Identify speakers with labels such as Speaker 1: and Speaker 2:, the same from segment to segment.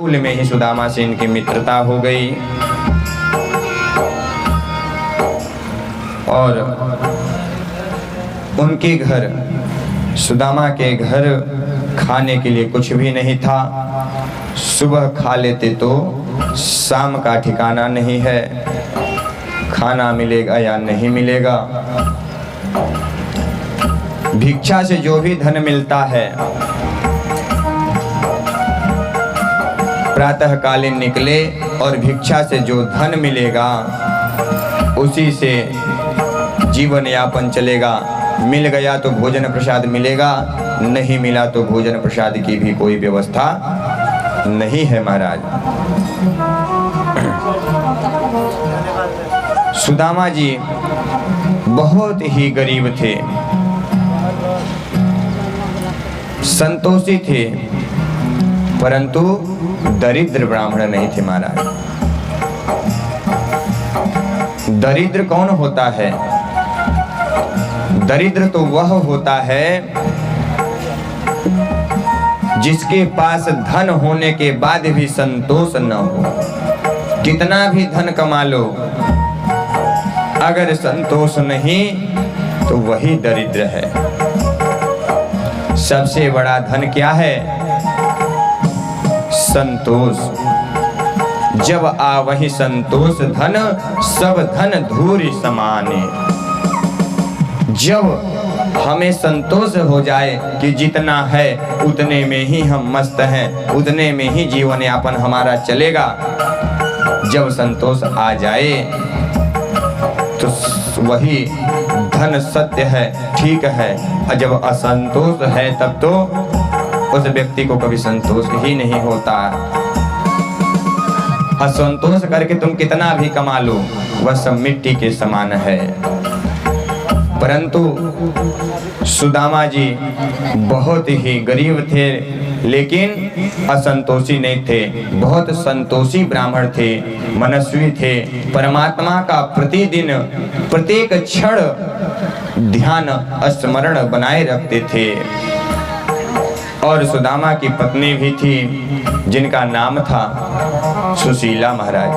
Speaker 1: School में ही सुदामा से इनकी मित्रता हो गई और उनके घर, सुदामा के घर खाने के लिए कुछ भी नहीं था। सुबह खा लेते तो शाम का ठिकाना नहीं है, खाना मिलेगा या नहीं मिलेगा। भिक्षा से जो भी धन मिलता है, प्रातःकालीन निकले और भिक्षा से जो धन मिलेगा उसी से जीवन यापन चलेगा। मिल गया तो भोजन प्रसाद मिलेगा, नहीं मिला तो भोजन प्रसाद की भी कोई व्यवस्था नहीं है महाराज। सुदामा जी बहुत ही गरीब थे, संतोषी थे, परंतु दरिद्र ब्राह्मण नहीं थे महाराज। दरिद्र कौन होता है? दरिद्र तो वह होता है जिसके पास धन होने के बाद भी संतोष न हो। कितना भी धन कमा लो, अगर संतोष नहीं तो वही दरिद्र है। सबसे बड़ा धन क्या है? संतोष। जब आवहि संतोष धन, सब धन धूरि समाने। जब हमें संतोष हो जाए कि जितना है उतने में ही हम मस्त हैं, उतने में ही जीवन यापन हमारा चलेगा, जब संतोष आ जाए तो वही धन सत्य है, ठीक है। और जब असंतोष है तब तो उस व्यक्ति को कभी संतोष ही नहीं होता। असंतोष करके तुम कितना भी कमा लो, वह सब मिट्टी के समान है। परंतु सुदामा जी बहुत ही गरीब थे, लेकिन असंतोषी नहीं थे। बहुत संतोषी ब्राह्मण थे, मनस्वी थे, परमात्मा का प्रतिदिन प्रत्येक क्षण ध्यान स्मरण बनाए रखते थे। और सुदामा की पत्नी भी थी जिनका नाम था सुशीला महाराज।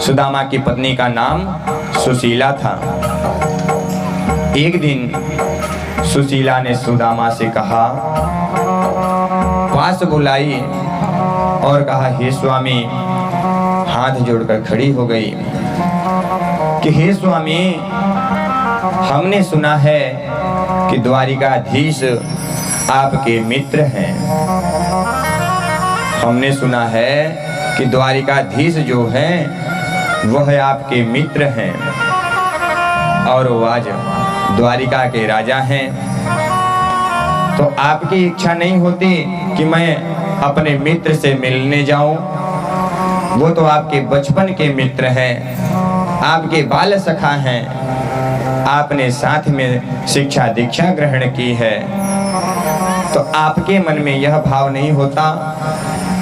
Speaker 1: सुदामा की पत्नी का नाम सुशीला था। एक दिन सुशीला ने सुदामा से कहा, पास बुलाई और कहा, हे स्वामी, हाथ जोड़कर खड़ी हो गई कि हे स्वामी, हमने सुना है कि द्वारिकाधीश आपके मित्र हैं। हमने सुना है कि द्वारिकाधीश जो हैं वह आपके मित्र हैं और वो आज द्वारिका के राजा हैं। तो आपकी इच्छा नहीं होती कि मैं अपने मित्र से मिलने जाऊं? वो तो आपके बचपन के मित्र हैं, आपके बाल सखा हैं, आपने साथ में शिक्षा दीक्षा ग्रहण की है। तो आपके मन में यह भाव नहीं होता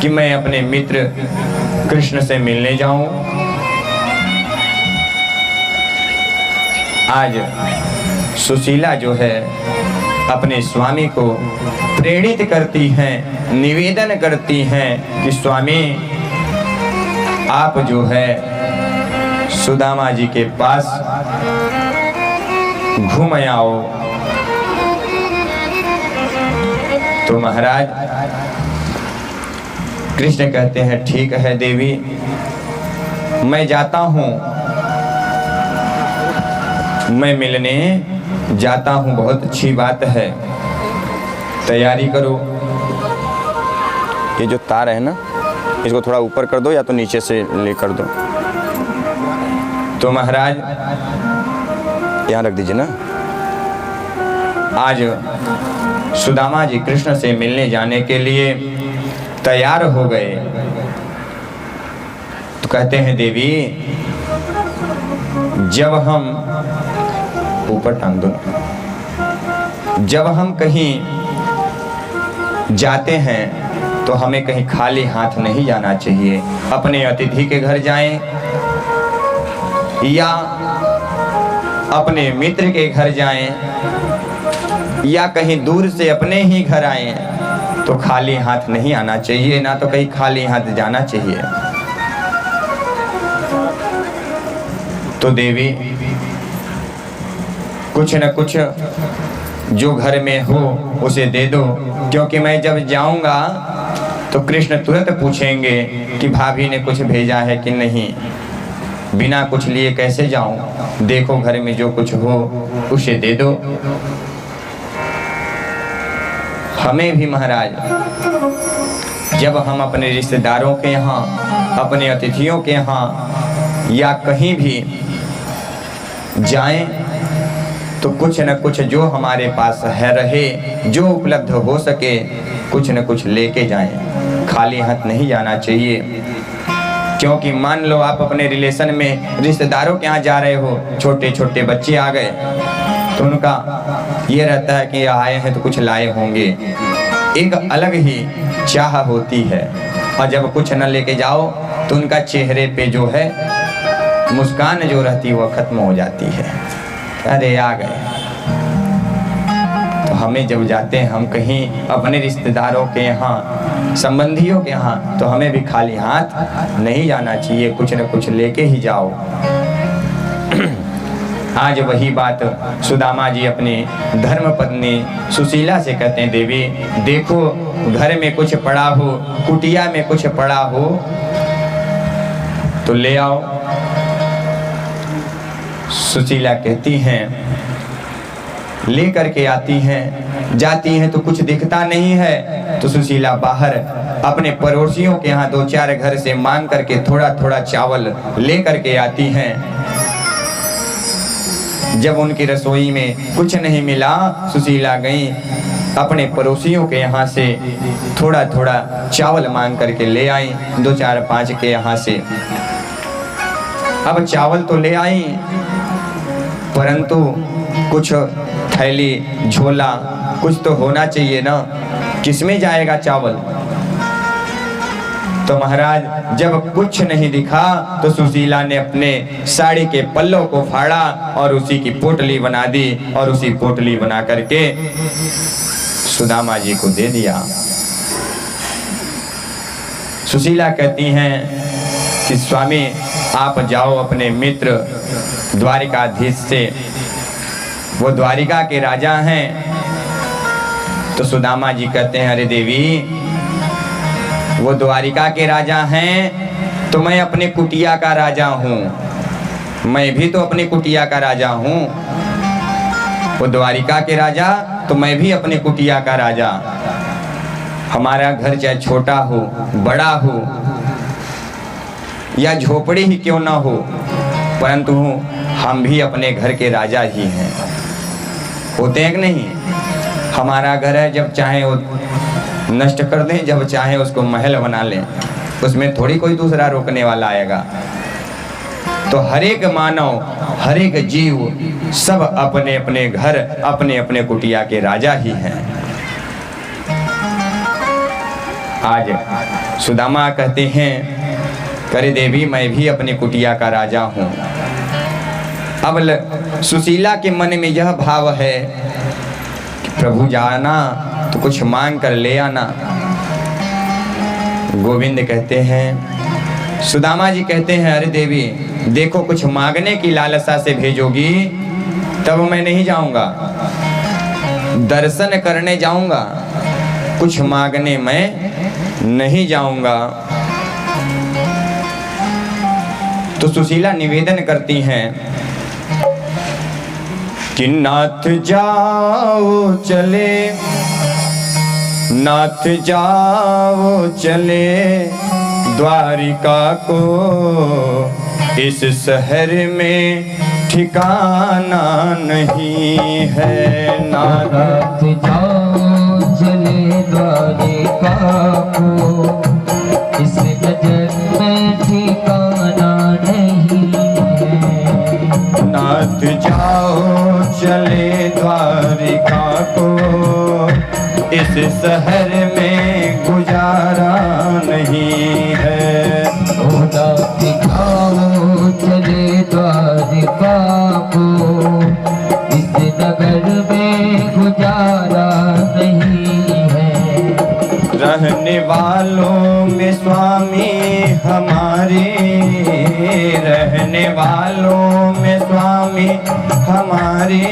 Speaker 1: कि मैं अपने मित्र कृष्ण से मिलने जाऊं? आज सुशीला जो है अपने स्वामी को प्रेरित करती हैं, निवेदन करती हैं कि स्वामी, आप जो है सुदामा जी के पास घूम आओ। तो महाराज कृष्ण कहते हैं, ठीक है देवी, मैं जाता हूँ, मैं मिलने जाता हूँ, बहुत अच्छी बात है, तैयारी करो। ये जो तार है ना, इसको थोड़ा ऊपर कर दो या तो नीचे से ले कर दो। तो महाराज यहाँ रख दीजिए ना। आज सुदामा जी कृष्ण से मिलने जाने के लिए तैयार हो गए। तो कहते हैं, देवी, जब हम ऊपर टांग दो, जब हम कहीं जाते हैं तो हमें कहीं खाली हाथ नहीं जाना चाहिए। अपने अतिथि के घर जाएं या अपने मित्र के घर जाएं या कहीं दूर से अपने ही घर आएं, तो खाली हाथ नहीं आना चाहिए, ना तो कहीं खाली हाथ जाना चाहिए। तो देवी कुछ न कुछ जो घर में हो उसे दे दो, क्योंकि मैं जब जाऊंगा तो कृष्ण तुरंत पूछेंगे कि भाभी ने कुछ भेजा है कि नहीं। बिना कुछ लिए कैसे जाऊं? देखो घर में जो कुछ हो उसे दे दो। हमें भी महाराज जब हम अपने रिश्तेदारों के यहाँ, अपने अतिथियों के यहाँ या कहीं भी जाएं तो कुछ न कुछ जो हमारे पास है रहे, जो उपलब्ध हो सके, कुछ न कुछ लेके जाएं। खाली हाथ नहीं जाना चाहिए। क्योंकि मान लो आप अपने रिलेशन में रिश्तेदारों के यहाँ जा रहे हो, छोटे छोटे बच्चे आ गए तो उनका ये रहता है कि आए हैं तो कुछ लाए होंगे, एक अलग ही चाह होती है। और जब कुछ न लेके जाओ तो उनका चेहरे पे जो है मुस्कान जो रहती है वह खत्म हो जाती है। अरे आ गए। तो हमें जब जाते हैं हम कहीं अपने रिश्तेदारों के यहाँ, संबंधियों के यहाँ, तो हमें भी खाली हाथ नहीं जाना चाहिए, कुछ न कुछ लेके ही जाओ। आज वही बात सुदामा जी अपनी धर्म पत्नी सुशीला से कहते हैं, देवी देखो घर में कुछ पड़ा हो, कुटिया में कुछ पड़ा हो तो ले आओ। सुशीला कहती हैं, ले करके आती हैं, जाती हैं तो कुछ दिखता नहीं है। तो सुशीला बाहर अपने पड़ोसियों के यहाँ 2-4 घर से मांग करके थोड़ा थोड़ा चावल ले करके आती हैं। जब उनकी रसोई में कुछ नहीं मिला, सुशीला गई अपने पड़ोसियों के यहाँ से थोड़ा थोड़ा चावल मांग करके ले आई, 2-4-5 के यहाँ से। अब चावल तो ले आई, परंतु कुछ थैली झोला कुछ तो होना चाहिए ना, किसमें जाएगा चावल? तो महाराज जब कुछ नहीं दिखा तो सुशीला ने अपने साड़ी के पल्लों को फाड़ा और उसी की पोटली बना दी और उसी पोटली बना करके सुदामा जी को दे दिया। सुशीला कहती हैं कि स्वामी आप जाओ अपने मित्र द्वारिकाधीश से, वो द्वारिका के राजा हैं। तो सुदामा जी कहते हैं, अरे देवी वो द्वारिका के राजा हैं तो मैं अपने कुटिया का राजा हूँ, मैं भी तो अपने कुटिया का राजा हूँ। वो द्वारिका के राजा तो मैं भी अपने कुटिया का राजा। हमारा घर चाहे छोटा हो बड़ा हो या झोपड़ी ही क्यों ना हो, परंतु हम भी अपने घर के राजा ही हैं। होते हैं कि नहीं? हमारा घर है, जब चाहे वो नष्ट कर दें, जब चाहे उसको महल बना लें, उसमें थोड़ी कोई दूसरा रोकने वाला आएगा। तो हर एक मानव, हर एक जीव, सब अपने अपने घर, अपने अपने कुटिया के राजा ही हैं। आज सुदामा कहते हैं, करे देवी मैं भी अपनी कुटिया का राजा हूँ। अब सुशीला के मन में यह भाव है कि प्रभु जाना तो कुछ मांग कर ले आना। गोविंद कहते हैं, सुदामा जी कहते हैं, अरे देवी देखो कुछ मांगने की लालसा से भेजोगी तब मैं नहीं जाऊंगा, दर्शन करने जाऊंगा, कुछ मांगने मैं नहीं जाऊंगा। तो सुशीला निवेदन करती हैं कि नाथ जाओ चले, नाथ जाओ चले द्वारिका को, इस शहर में ठिकाना नहीं है।
Speaker 2: नाथ जाओ चले द्वारिका को, इस नजर में ठिकाना नहीं है।
Speaker 1: नाथ जाओ चले द्वारिका को, इस शहर में गुजारा नहीं है।
Speaker 2: नाथ जाओ चले द्वारिका को, इस नगर में गुजारा नहीं है।
Speaker 1: वालों में स्वामी हमारे, रहने वालों में स्वामी हमारे,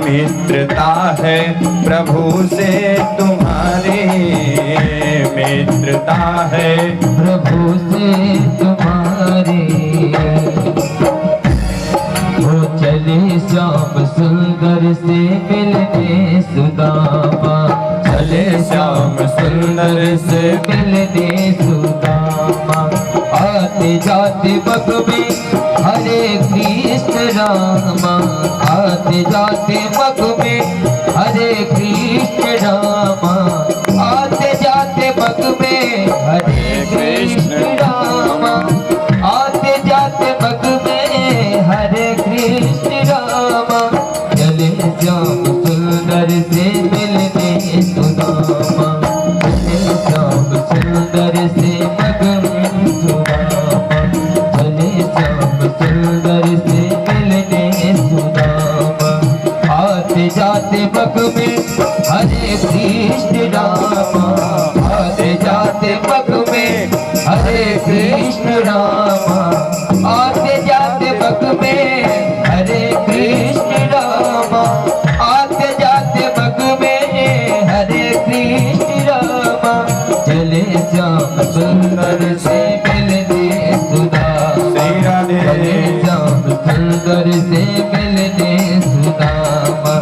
Speaker 1: मित्रता है प्रभु से तुम्हारे, मित्रता है
Speaker 2: प्रभु से तुम्हारी। वो चले श्याम सुंदर से मिलने सुदामा,
Speaker 1: चले श्याम सुंदर से
Speaker 2: मिलने सुदामा। आते जाते बग में हरे कृष्ण रामा, आते जाते बग में हरे कृष्ण रामा, आते जाते बग में हरे कृष्ण रामा, आते जाते बग में हरे कृष्ण रामा। चले श्याम सुंदर से मिलने सुदामा, चले श्याम सुंदर से बग में सुदामा, चले श्याम सुंदर से मिलने सुदामा। आते जाते बग में हरे कृष्ण रामा, आते जाते बग में हरे कृष्ण रामा, आते जाते बग में हरे कृष्ण रामा, आते जाते बग में हरे कृष्ण रामा। चले श्याम सुंदर से मिलने सुदामा, चले श्याम सुंदर से मिलने सुदामा,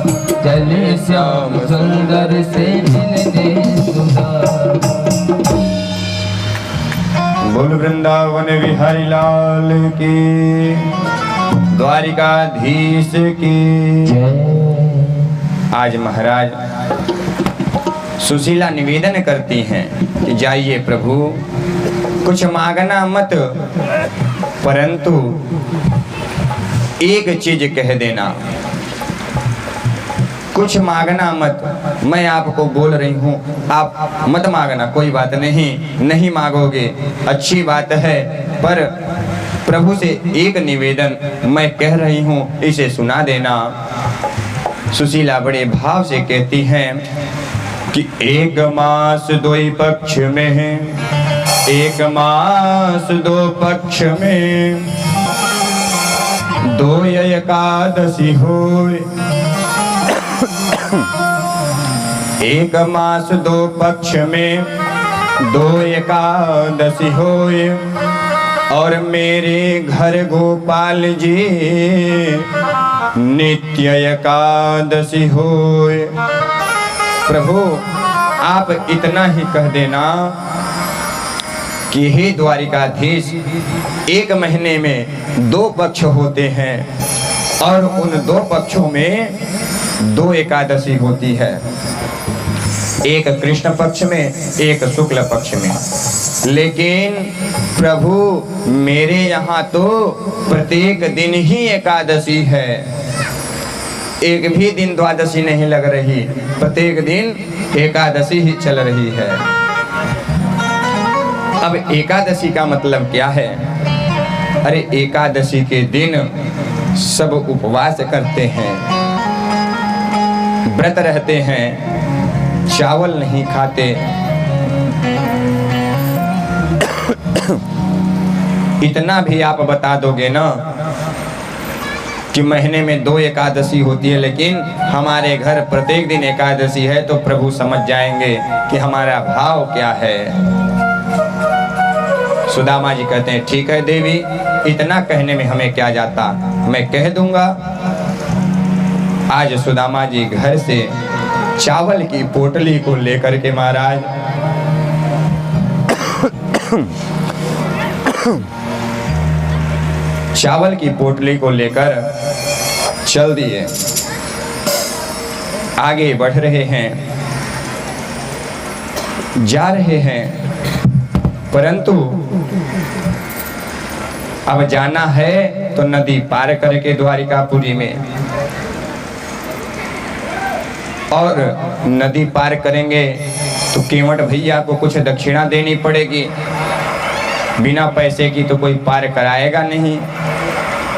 Speaker 2: चले श्याम सुंदर से मिलने सुदामा।
Speaker 1: बोल वृंदावन बिहारी लाल की, द्वारिकाधीश की। आज महाराज सुशीला निवेदन करती हैं कि जाइए प्रभु, कुछ मांगना मत, परंतु एक चीज कह देना, कुछ मांगना मत। मैं आपको बोल रही हूँ, आप मत मांगना, कोई बात नहीं, नहीं मांगोगे अच्छी बात है, पर प्रभु से एक निवेदन मैं कह रही हूँ, इसे सुना देना। सुशीला बड़े भाव से कहती हैं कि एक मास दो पक्ष में है, एक मास दो पक्ष में, दो एकादशी होए, एक मास दो पक्ष में दो एकादशी होए, और मेरे घर गोपाल जी नित्य एकादशी होए। प्रभु आप इतना ही कह देना कि हे द्वारिकाधीश, एक महीने में दो पक्ष होते हैं और उन दो पक्षों में दो एकादशी होती है, एक कृष्ण पक्ष में एक शुक्ल पक्ष में। लेकिन प्रभु मेरे यहाँ तो प्रत्येक दिन ही एकादशी है, एक भी दिन द्वादशी नहीं लग रही, प्रत्येक दिन एकादशी ही चल रही है। अब एकादशी का मतलब क्या है? अरे एकादशी के दिन सब उपवास करते हैं, व्रत रहते हैं, चावल नहीं खाते। इतना भी आप बता दोगे ना कि महीने में दो एकादशी होती है, लेकिन हमारे घर प्रत्येक दिन एकादशी है, तो प्रभु समझ जाएंगे कि हमारा भाव क्या है। सुदामा जी कहते हैं ठीक है देवी, इतना कहने में हमें क्या जाता, मैं कह दूंगा। आज सुदामा जी घर से चावल की पोटली को लेकर के महाराज चावल की पोटली को लेकर चल दिए, आगे बढ़ रहे हैं, जा रहे हैं, परंतु अब जाना है तो नदी पार करके द्वारिकापुरी में, और नदी पार करेंगे तो केवट भैया को कुछ दक्षिणा देनी पड़ेगी, बिना पैसे की तो कोई पार कराएगा नहीं,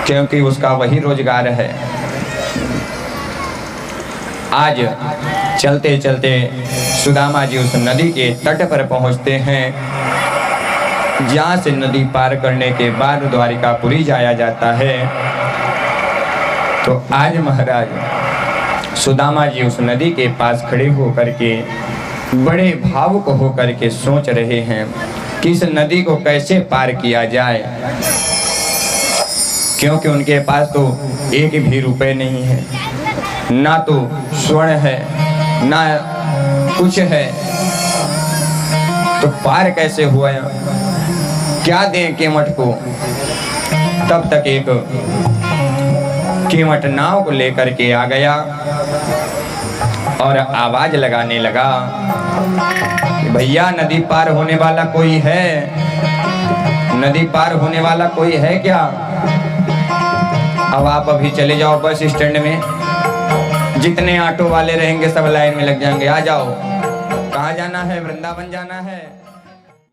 Speaker 1: क्योंकि उसका वही रोजगार है। आज चलते चलते सुदामा जी उस नदी के तट पर पहुंचते हैं, जहाँ से नदी पार करने के बाद द्वारिकापुरी जाया जाता है। तो आज महाराज सुदामा जी उस नदी के पास खड़े होकर के बड़े भावुक होकर के सोच रहे हैं कि इस नदी को कैसे पार किया जाए, क्योंकि उनके पास तो एक भी रुपए नहीं है, ना तो स्वर्ण है ना कुछ है, तो पार कैसे हुआ, क्या दें केवट को। तब तक एक केवट नाव को लेकर के आ गया और आवाज लगाने लगा कि भैया नदी पार होने वाला कोई है, नदी पार होने वाला कोई है क्या। अब आप अभी चले जाओ बस स्टैंड में, जितने ऑटो वाले रहेंगे सब लाइन में लग जाएंगे, आ जाओ। कहाँ जाना है? वृंदावन जाना है।